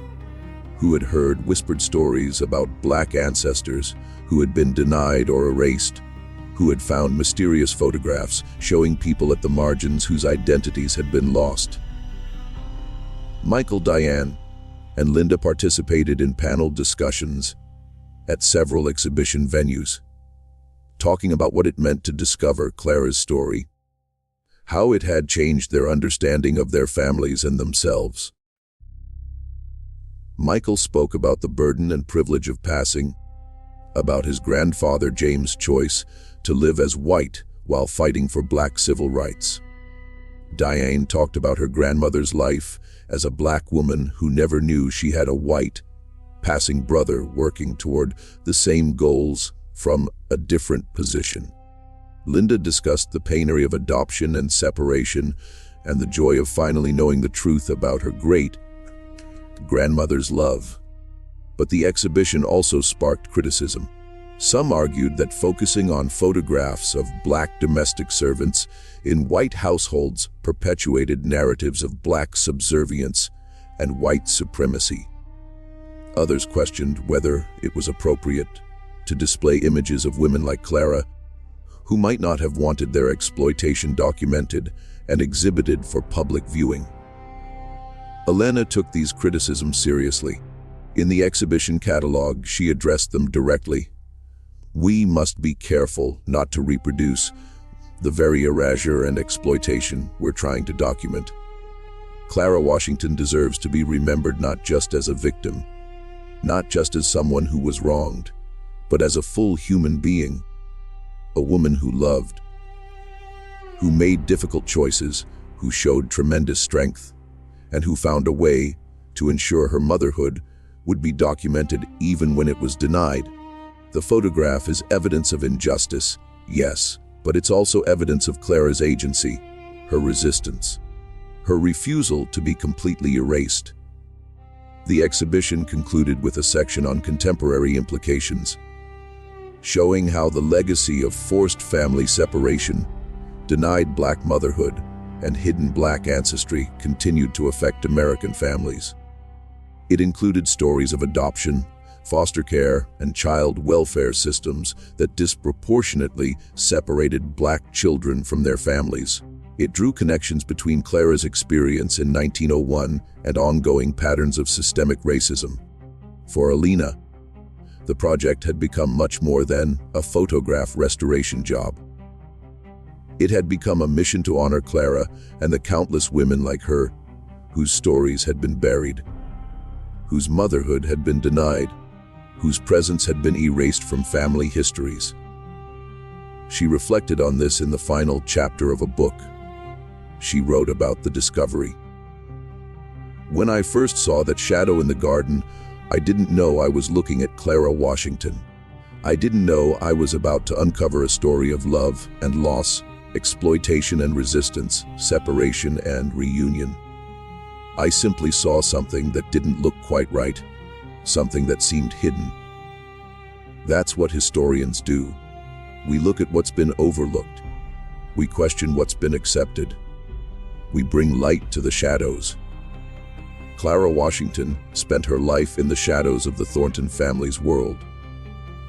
who had heard whispered stories about black ancestors who had been denied or erased, who had found mysterious photographs showing people at the margins whose identities had been lost. Michael, Diane, and Linda participated in panel discussions at several exhibition venues, talking about what it meant to discover Clara's story, how it had changed their understanding of their families and themselves. Michael spoke about the burden and privilege of passing, about his grandfather James' choice to live as white while fighting for black civil rights. Diane talked about her grandmother's life as a black woman who never knew she had a white, passing brother working toward the same goals from a different position. Linda discussed the pain of adoption and separation and the joy of finally knowing the truth about her great-grandmother's love. But the exhibition also sparked criticism. Some argued that focusing on photographs of black domestic servants in white households perpetuated narratives of black subservience and white supremacy. Others questioned whether it was appropriate to display images of women like Clara, who might not have wanted their exploitation documented and exhibited for public viewing. Alina took these criticisms seriously. In the exhibition catalog, she addressed them directly. "We must be careful not to reproduce the very erasure and exploitation we're trying to document. Clara Washington deserves to be remembered not just as a victim, not just as someone who was wronged, but as a full human being, a woman who loved, who made difficult choices, who showed tremendous strength, and who found a way to ensure her motherhood would be documented even when it was denied. The photograph is evidence of injustice, yes, but it's also evidence of Clara's agency, her resistance, her refusal to be completely erased. The exhibition concluded with a section on contemporary implications, showing how the legacy of forced family separation, denied Black motherhood, and hidden Black ancestry continued to affect American families. It included stories of adoption, foster care, and child welfare systems that disproportionately separated Black children from their families. It drew connections between Clara's experience in 1901 and ongoing patterns of systemic racism. For Alina, the project had become much more than a photograph restoration job. It had become a mission to honor Clara and the countless women like her, whose stories had been buried, whose motherhood had been denied, whose presence had been erased from family histories. She reflected on this in the final chapter of a book. She wrote about the discovery. "When I first saw that shadow in the garden, I didn't know I was looking at Clara Washington. I didn't know I was about to uncover a story of love and loss, exploitation and resistance, separation and reunion. I simply saw something that didn't look quite right, something that seemed hidden." That's what historians do. We look at what's been overlooked. We question what's been accepted. We bring light to the shadows. Clara Washington spent her life in the shadows of the Thornton family's world.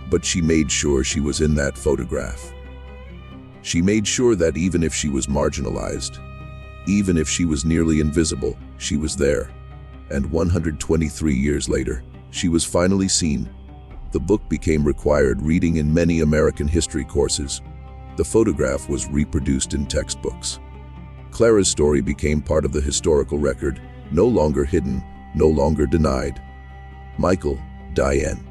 But she made sure she was in that photograph. She made sure that even if she was marginalized, even if she was nearly invisible, she was there. And 123 years later, she was finally seen. The book became required reading in many American history courses. The photograph was reproduced in textbooks. Clara's story became part of the historical record, no longer hidden, no longer denied. Michael, Diane,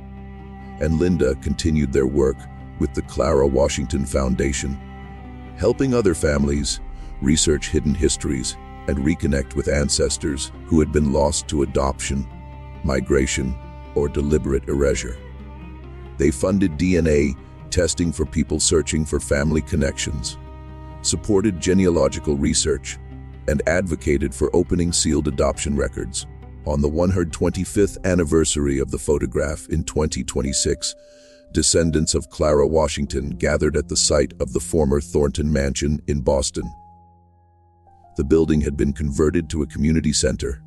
and Linda continued their work with the Clara Washington Foundation, helping other families research hidden histories and reconnect with ancestors who had been lost to adoption, migration, or deliberate erasure. They funded DNA testing for people searching for family connections, supported genealogical research, and advocated for opening sealed adoption records. On the 125th anniversary of the photograph in 2026, descendants of Clara Washington gathered at the site of the former Thornton mansion in Boston. The building had been converted to a community center,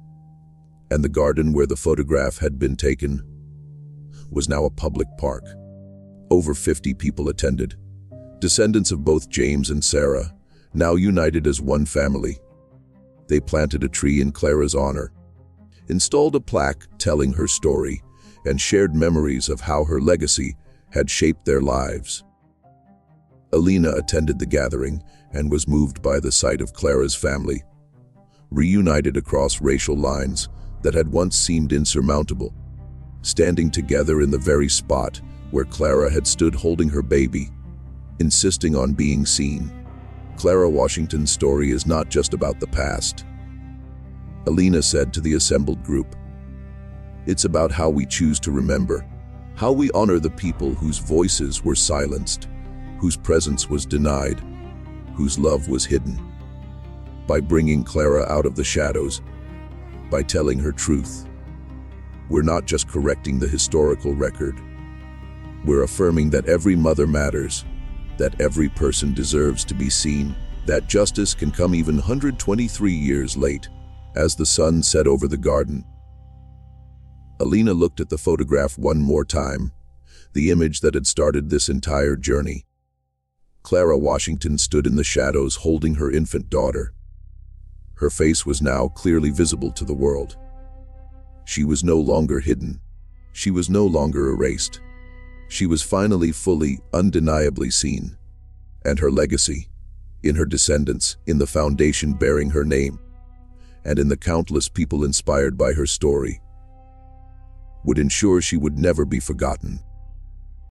and the garden where the photograph had been taken was now a public park. Over 50 people attended, descendants of both James and Sarah, now united as one family. They planted a tree in Clara's honor, installed a plaque telling her story, and shared memories of how her legacy had shaped their lives. Alina attended the gathering and was moved by the sight of Clara's family, reunited across racial lines that had once seemed insurmountable, standing together in the very spot where Clara had stood holding her baby, insisting on being seen. Clara Washington's story is not just about the past, Alina said to the assembled group. It's about how we choose to remember, how we honor the people whose voices were silenced, whose presence was denied, whose love was hidden. By bringing Clara out of the shadows, by telling her truth, we're not just correcting the historical record. We're affirming that every mother matters, that every person deserves to be seen, that justice can come even 123 years late. As the sun set over the garden, Alina looked at the photograph one more time, the image that had started this entire journey. Clara Washington stood in the shadows holding her infant daughter. Her face was now clearly visible to the world. She was no longer hidden. She was no longer erased. She was finally fully, undeniably seen. And her legacy, in her descendants, in the foundation bearing her name, and in the countless people inspired by her story, would ensure she would never be forgotten.